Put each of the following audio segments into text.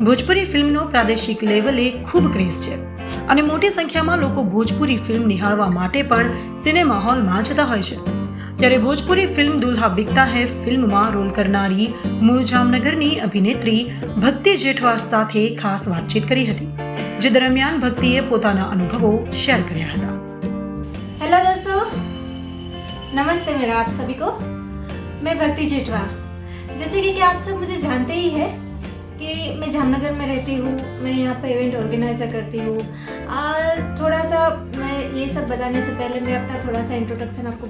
ભોજપુરી ફિલ્મનો પ્રાદેશિક લેવલે ખૂબ ક્રેઝ છે અને મોટી સંખ્યામાં લોકો ભોજપુરી ફિલ્મ નિહાળવા માટે પણ સિનેમા હોલમાં જતા હોય છે। ત્યારે ભોજપુરી ફિલ્મ દુલ્હા बिकता है ફિલ્મમાં રોલ કરનારી મૂળ જામનગરની અભિનેત્રી ભક્તિ જેઠવા સાથે ખાસ વાતચીત કરી હતી, જે દરમિયાન ભક્તિએ પોતાના અનુભવો શેર કર્યા હતા। हेलो दोस्तों, नमस्ते मेरा आप सभी को। मैं भक्ति जेठवा। जैसे कि आप सब मुझे जानते ही है कि मैं जामनगर में रहती हूँ। मैं यहाँ पे इवेंट ऑर्गेनाइज़र करती हूँ। थोड़ा सा मैं ये सब बताने से पहले मैं अपना थोड़ा सा इंट्रोडक्शन आपको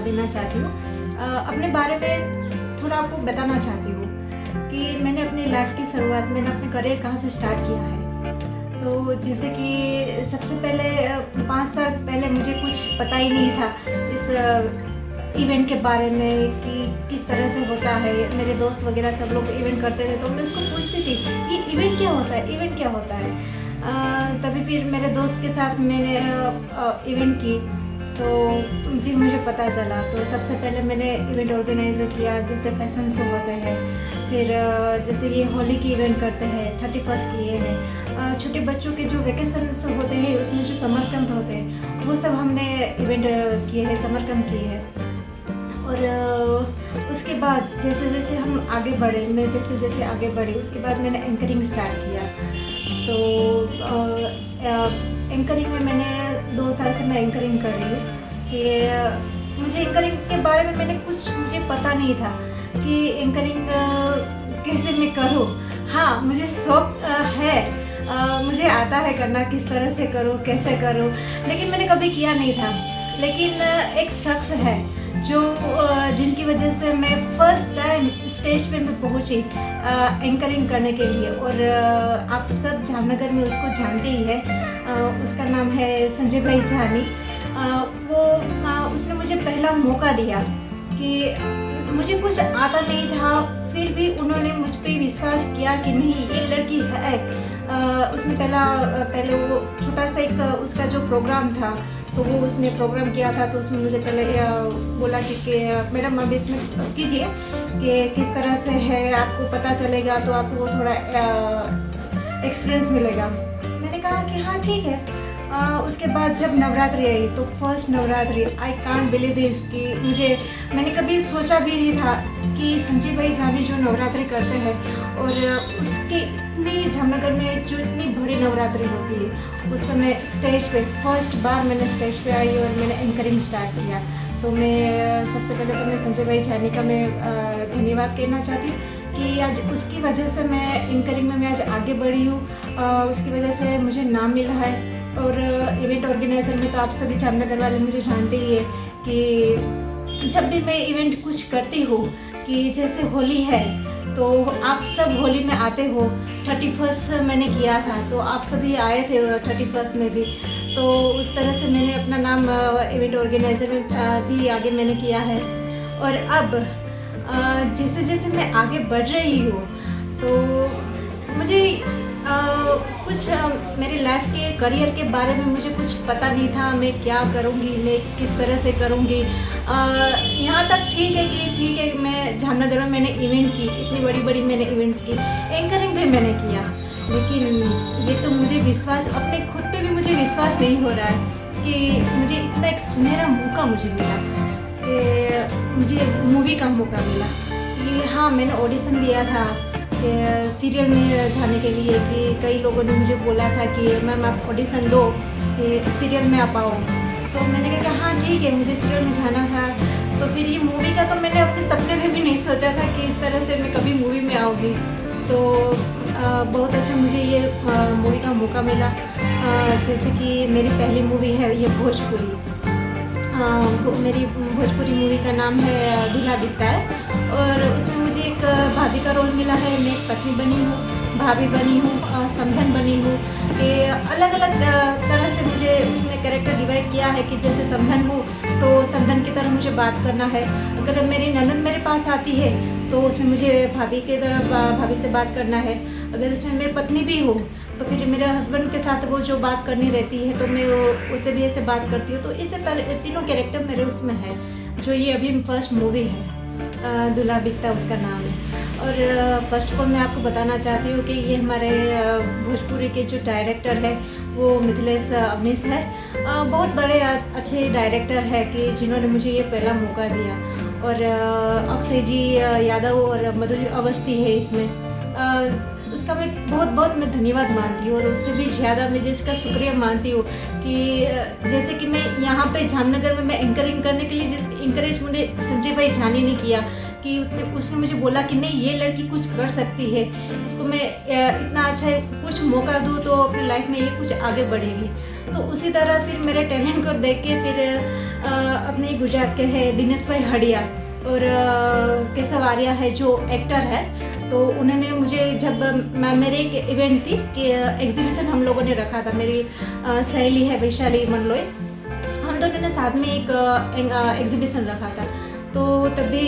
देना चाहती हूँ। अपने बारे में थोड़ा आपको बताना चाहती हूँ कि मैंने अपनी लाइफ की शुरुआत, मैंने अपने करियर कहाँ से स्टार्ट किया है। तो जैसे कि सबसे पहले 5 साल पहले मुझे कुछ पता ही नहीं था इस इवेंट के बारे में कि किस तरह से होता है। मेरे दोस्त वगैरह सब लोग इवेंट करते थे तो मैं उसको पूछती थी कि इवेंट क्या होता है, इवेंट क्या होता है। तभी फिर मेरे दोस्त के साथ मैंने इवेंट की तो फिर मुझे पता चला। तो सबसे पहले मैंने इवेंट ऑर्गेनाइज़र किया, जैसे फैशन शो होते हैं, फिर जैसे ये होली की इवेंट करते हैं, 31st किए हैं, छोटे बच्चों के जो वेकेशन होते हैं उसमें जो समर कैंप होते हैं वो सब हमने इवेंट किए हैं, समर कैंप किए हैं। और उसके बाद जैसे जैसे हम आगे बढ़े, मैं जैसे जैसे आगे बढ़ी उसके बाद मैंने एंकरिंग स्टार्ट किया। तो एंकरिंग में मैंने 2 साल से मैं एंकरिंग कर रही हूँ कि मुझे एंकरिंग के बारे में मुझे पता नहीं था कि एंकरिंग कैसे मैं करूँ। हाँ, मुझे शौक है, मुझे आता है करना, किस तरह से करूँ, कैसे करूँ, लेकिन मैंने कभी किया नहीं था। लेकिन एक शख्स है जो जिनकी वजह से मैं फर्स्ट टाइम स्टेज पे मैं पहुंची एंकरिंग करने के लिए। और आप सब जामनगर में उसको जानते ही है, उसका नाम है संजय भाई जानी। उसने मुझे पहला मौका दिया कि मुझे कुछ आता नहीं था, फिर भी उन्होंने मुझ पे विश्वास किया कि नहीं ये लड़की है। उसने पहले वो छोटा सा एक उसका जो प्रोग्राम था तो वो उसने प्रोग्राम किया था। तो उसमें मुझे पहले बोला कि मैडम अब इसमें कीजिए कि किस तरह से है, आपको पता चलेगा तो आपको वो थोड़ा एक्सपीरियंस मिलेगा। मैंने कहा कि हाँ ठीक है। उसके बाद जब नवरात्रि आई तो first Navratri, I can't believe this कि मैंने कभी सोचा भी नहीं था कि संजय भाई जानी जो नवरात्रि करते हैं और उसके इतनी जामनगर में जो इतनी बड़ी नवरात्रि होती है उस समय स्टेज पे फर्स्ट बार मैंने स्टेज पे आई और मैंने एंकरिंग स्टार्ट किया। तो मैं सबसे पहले तो मैं संजय भाई जानी का मैं धन्यवाद कहना चाहती हूँ कि आज उसकी वजह से मैं एंकरिंग में मैं आज आगे बढ़ी हूँ। उसकी वजह से मुझे नाम मिला है। और इवेंट ऑर्गेनाइज़र में तो आप सभी जामनगर वाले मुझे जानते ही है कि जब भी मैं इवेंट कुछ करती हूँ कि जैसे होली है तो आप सब होली में आते हो। 31st मैंने किया था तो आप सभी आए थे 31st में भी। तो उस तरह से मैंने अपना नाम इवेंट ऑर्गेनाइज़र में भी आगे मैंने किया है। और अब जैसे जैसे मैं आगे बढ़ रही हूँ तो मुझे कुछ मेरी लाइफ के करियर के बारे में मुझे कुछ पता नहीं था, मैं क्या करूँगी, मैं किस तरह से करूँगी। यहाँ तक ठीक है कि मैं जामनगर में मैंने इवेंट की, इतनी बड़ी बड़ी मैंने इवेंट्स की, एंकरिंग भी मैंने किया। लेकिन ये तो मुझे विश्वास, अपने खुद पे भी मुझे विश्वास नहीं हो रहा है कि मुझे इतना एक सुनहरा मौका मुझे मिला, कि मुझे मूवी का मौका मिला। कि हाँ, मैंने ऑडिशन दिया था सीरियल में जाने के लिए कि कई लोगों ने मुझे बोला था कि मैम आप ऑडिशन दो कि सीरियल में आप आओ। तो मैंने कहा कि हाँ ठीक है, मुझे सीरियल में जाना था। तो फिर ये मूवी का तो मैंने अपने सपने में भी नहीं सोचा था कि इस तरह से मैं कभी मूवी में आऊँगी। तो बहुत अच्छा मुझे ये मूवी का मौका मिला। जैसे कि मेरी पहली मूवी है ये भोजपुरी। मेरी भोजपुरी मूवी का नाम है दूल्हा बिकता है और उसमें मुझे एक भाभी का रोल मिला है। मैं एक पत्नी बनी हूँ, भाभी बनी हूँ, समधन बनी हूँ। कि अलग अलग तरह से मुझे उसमें कैरेक्टर डिवाइड किया है कि जैसे समधन हूँ तो समधन की तरह मुझे बात करना है। अगर मेरी ननद मेरे पास आती है तो उसमें मुझे भाभी के तरह भाभी से बात करना है। अगर उसमें मैं पत्नी भी हूँ तो फिर मेरे हस्बैंड के साथ वो जो बात करनी रहती है तो मैं उससे भी ऐसे बात करती हूँ। तो इस तीनों कैरेक्टर मेरे उसमें है जो ये अभी फर्स्ट मूवी है। दूल्हा बिकता उसका नाम है। और फर्स्ट ऑफ ऑल मैं आपको बताना चाहती हूँ कि ये हमारे भोजपुरी के जो डायरेक्टर है वो मिथिलेश अवनीश है। बहुत बड़े अच्छे डायरेक्टर है कि जिन्होंने मुझे ये पहला मौका दिया। और अक्षय जी यादव और मधुर अवस्थी है इसमें। उसका मैं बहुत मैं धन्यवाद मानती हूँ और उससे भी ज़्यादा मैं जिसका शुक्रिया मानती हूँ कि जैसे कि मैं यहाँ पे जामनगर में मैं एंकरिंग करने के लिए जिस इंकरेज मुझे संजय भाई झानी ने किया कि उसने मुझे बोला कि नहीं ये लड़की कुछ कर सकती है, इसको मैं इतना अच्छा कुछ मौका दूँ तो अपनी लाइफ में ये कुछ आगे बढ़ेगी। तो उसी तरह फिर मेरे टैलेंट को देख के फिर अपने गुजरात के हैं दिनेश भाई हड़िया और केशव आर्या है जो एक्टर है। तो उन्होंने मुझे जब मेरे एक इवेंट थी कि एग्जीबिशन हम लोगों ने रखा था, मेरी सहेली है वैशाली मनलोई, हम दोनों ने साथ में एक एग्जीबिशन रखा था। तो तभी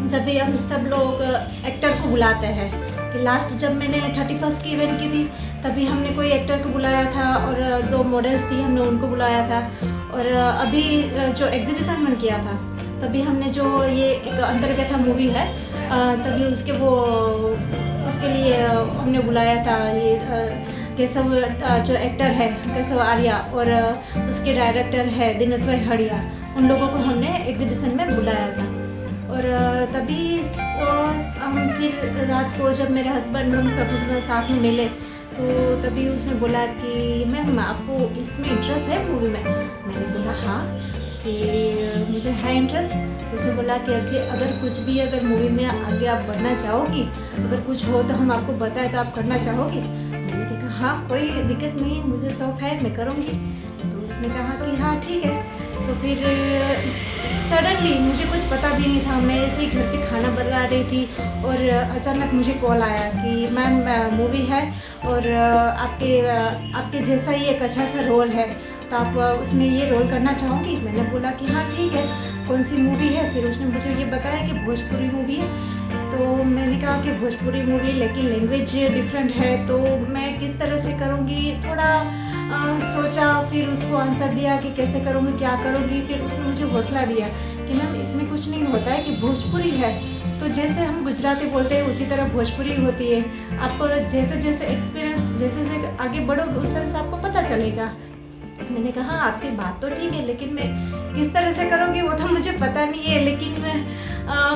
जब भी हम सब लोग एक्टर को बुलाते हैं कि लास्ट जब मैंने 31st की इवेंट की थी तभी हमने कोई एक्टर को बुलाया था और 2 मॉडल्स थी हमने उनको बुलाया था। और अभी जो एग्जीबिशन में किया था तभी हमने जो ये एक अंतर्गत मूवी है तभी उसके लिए हमने बुलाया था ये केशव जो एक्टर है केशव आर्या और उसके डायरेक्टर है दिनेश भाई हड़िया, उन लोगों को हमने एग्जीबिशन में बुलाया था। और तभी हम फिर रात को जब मेरे हस्बैंड हम सब साथ में मिले तो तभी उसने बोला कि मैम आपको इसमें इंटरेस्ट है मूवी में? मैंने बोला हाँ कि मुझे है इंटरेस्ट। तो उसने बोला कि अगर कुछ भी अगर मूवी में आगे आप बढ़ना चाहोगी, अगर कुछ हो तो हम आपको बताएं तो आप करना चाहोगी? मैंने देखा हाँ कोई दिक्कत नहीं, मुझे शौक है मैं करूँगी। तो उसने कहा कि हाँ ठीक है। तो फिर सडनली मुझे कुछ पता भी नहीं था, मैं ऐसे ही घर पे खाना बना रही थी और अचानक मुझे कॉल आया कि मैम मूवी है और आपके जैसा ही एक अच्छा सा रोल है तो आप उसमें ये रोल करना चाहोगी? मैंने बोला कि हाँ ठीक है, कौन सी मूवी है? फिर उसने मुझे ये बताया कि भोजपुरी मूवी है। तो मैंने कहा कि भोजपुरी मूवी लेकिन लैंग्वेज डिफरेंट है तो मैं किस तरह से करूँगी, थोड़ा सोचा, फिर उसको आंसर दिया कि कैसे करूँगी क्या करूँगी। फिर उसने मुझे हौसला दिया कि मैम इसमें कुछ नहीं होता है कि भोजपुरी है तो जैसे हम गुजराती बोलते हैं उसी तरह भोजपुरी होती है। आप जैसे जैसे एक्सपीरियंस जैसे आगे बढ़ोगे उस तरह से आपको पता चलेगा। मैंने कहा आपकी बात तो ठीक है लेकिन मैं किस तरह से करूँगी वो तो मुझे पता नहीं है। लेकिन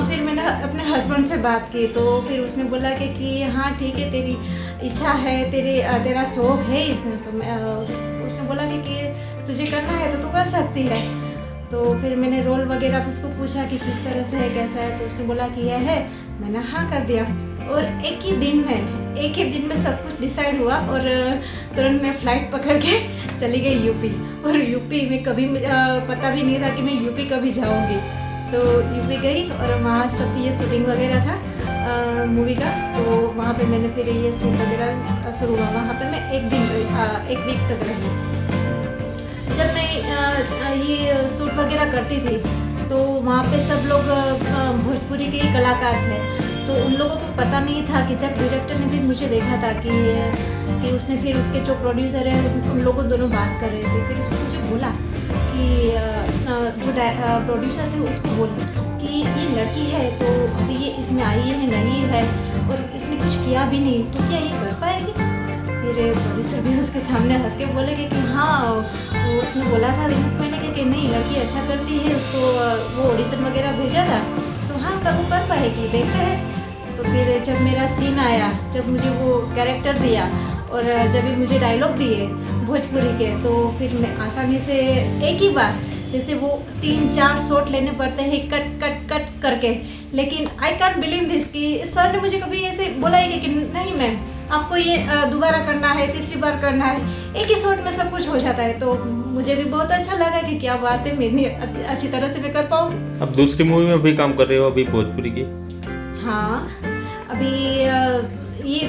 फिर मैंने अपने हस्बैंड से बात की तो फिर उसने बोला कि हाँ ठीक है तेरी इच्छा है, तेरा शौक है इसमें। तो उसने बोला कि तुझे करना है तो तू कर सकती है। तो फिर मैंने रोल वगैरह उसको पूछा कि किस तरह से है कैसा है, तो उसने बोला कि यह है। मैंने हाँ कर दिया और एक ही दिन में सब कुछ डिसाइड हुआ और तुरंत मैं फ़्लाइट पकड़ के चली गई यूपी। और यूपी में कभी पता भी नहीं था कि मैं यूपी कभी जाऊंगी। तो यूपी गई और वहाँ सब ये शूटिंग वगैरह था मूवी का। तो वहाँ पे मैंने फिर ये शूट वगैरह शुरू हुआ। वहाँ पे मैं एक वीक तक रही। जब मैं ये शूट वगैरह करती थी तो वहाँ पे सब लोग भोजपुरी के ही कलाकार थे तो उन लोगों को पता नहीं था कि जब डायरेक्टर ने भी मुझे देखा था कि उसने फिर उसके जो प्रोड्यूसर है उन लोगों दोनों बात कर रहे थे। फिर उसने मुझे बोला कि जो प्रोड्यूसर थे उसको बोला कि ये लड़की है तो अभी ये इसमें आई है नहीं है और इसने कुछ किया भी नहीं तो क्या ये कर पाएगी? फिर प्रोड्यूसर भी उसके सामने हंस के बोले कि हाँ उसने बोला था रिलीज करने कि नहीं लड़की अच्छा करती है, उसको वो ऑडिशन वगैरह भेजा था तो हाँ कब वो कर पाएगी देखते हैं। तो फिर जब मेरा सीन आया, जब मुझे वो कैरेक्टर दिया और जब भी मुझे डायलॉग दिए भोजपुरी के तो फिर मैं आसानी से एक ही बार जैसे वो 3-4 शॉट लेने पड़ते हैं कट कट कट करके। लेकिन आई कैन बिलीव दिस कि सर ने मुझे कभी ऐसे बोला ही कि नहीं मैम आपको ये दोबारा करना है, तीसरी बार करना है, एक ही शॉट में सब कुछ हो जाता है। तो मुझे भी बहुत अच्छा लगा कि क्या बात है, मैं अच्छी तरह से मैं कर पाऊँगी। अब दूसरी मूवी में भी काम कर रहे हो अभी भोजपुरी की? हाँ अभी ये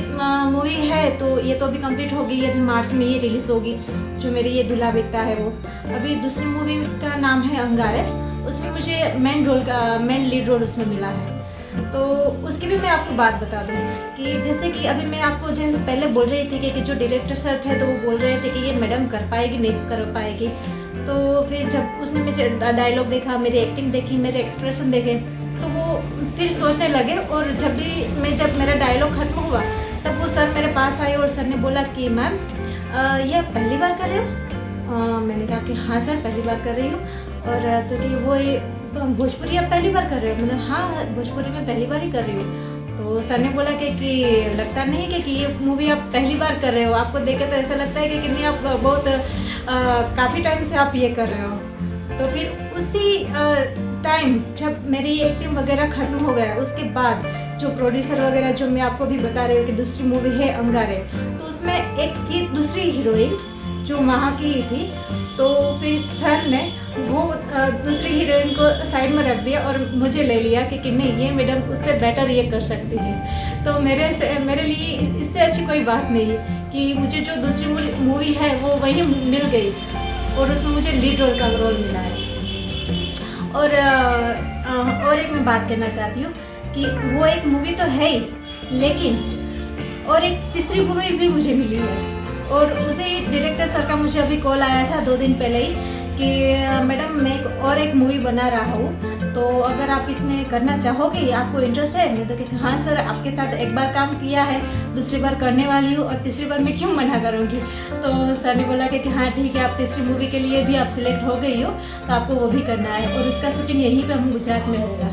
मूवी है तो ये तो अभी कंप्लीट हो गई, अभी मार्च में ये रिलीज़ होगी जो मेरी ये दूल्हा बिकता है वो। अभी दूसरी मूवी का नाम है अंगारे, उसमें मुझे मेन लीड रोल उसमें मिला है। तो उसकी भी मैं आपको बात बता दूं कि जैसे कि अभी मैं आपको जैसे पहले बोल रही थी कि जो डायरेक्टर सर थे तो वो बोल रहे थे कि ये मैडम कर पाएगी नहीं कर पाएगी। तो फिर जब उसने मुझे डायलॉग देखा, मेरी एक्टिंग देखी, मेरे एक्सप्रेशन देखे तो वो फिर सोचने लगे, और जब मेरा डायलॉग ख़त्म हुआ तब वो सर मेरे पास आए और सर ने बोला कि मैम ये आप पहली बार कर रहे हो? मैंने कहा कि हाँ सर, पहली बार कर रही हूँ। और तो कि वो ये भोजपुरी आप पहली बार कर रहे हो? मैंने हाँ, भोजपुरी में पहली बार ही कर रही हूँ। तो सर ने बोला कि लगता नहीं है कि ये मूवी आप पहली बार कर रहे हो, आपको देख के तो ऐसा लगता है कि नहीं, आप बहुत काफ़ी टाइम से आप ये कर रहे हो। तो फिर उसी टाइम जब मेरी एक्टिंग वगैरह ख़त्म हो गया, उसके बाद जो प्रोड्यूसर वगैरह, जो मैं आपको भी बता रही हूँ कि दूसरी मूवी है अंगारे, तो उसमें एक थी दूसरी हीरोइन जो वहाँ की ही थी। तो फिर सर ने वो दूसरी हीरोइन को साइड में रख दिया और मुझे ले लिया कि नहीं, ये मैडम उससे बेटर ये कर सकती है। तो मेरे लिए इससे अच्छी कोई बात नहीं है कि मुझे जो दूसरी मूवी है वो वही मिल गई और उसमें मुझे लीड रोल का रोल मिला है। और एक मैं बात कहना चाहती हूँ कि वो एक मूवी तो है ही, लेकिन और एक तीसरी मूवी भी मुझे मिली है। और उसे डायरेक्टर सर का मुझे अभी कॉल आया था 2 दिन पहले ही कि मैडम मैं एक मूवी बना रहा हूँ, तो अगर आप इसमें करना चाहोगे, आपको इंटरेस्ट है? मैं तो कहती हाँ सर, आपके साथ एक बार काम किया है, दूसरी बार करने वाली हूँ और तीसरी बार मैं क्यों मना करूँगी। तो सर ने बोला कि हाँ ठीक है, आप तीसरी मूवी के लिए भी आप सिलेक्ट हो गई हो, तो आपको वो भी करना है और उसका शूटिंग यहीं पे हम गुजरात में होगा।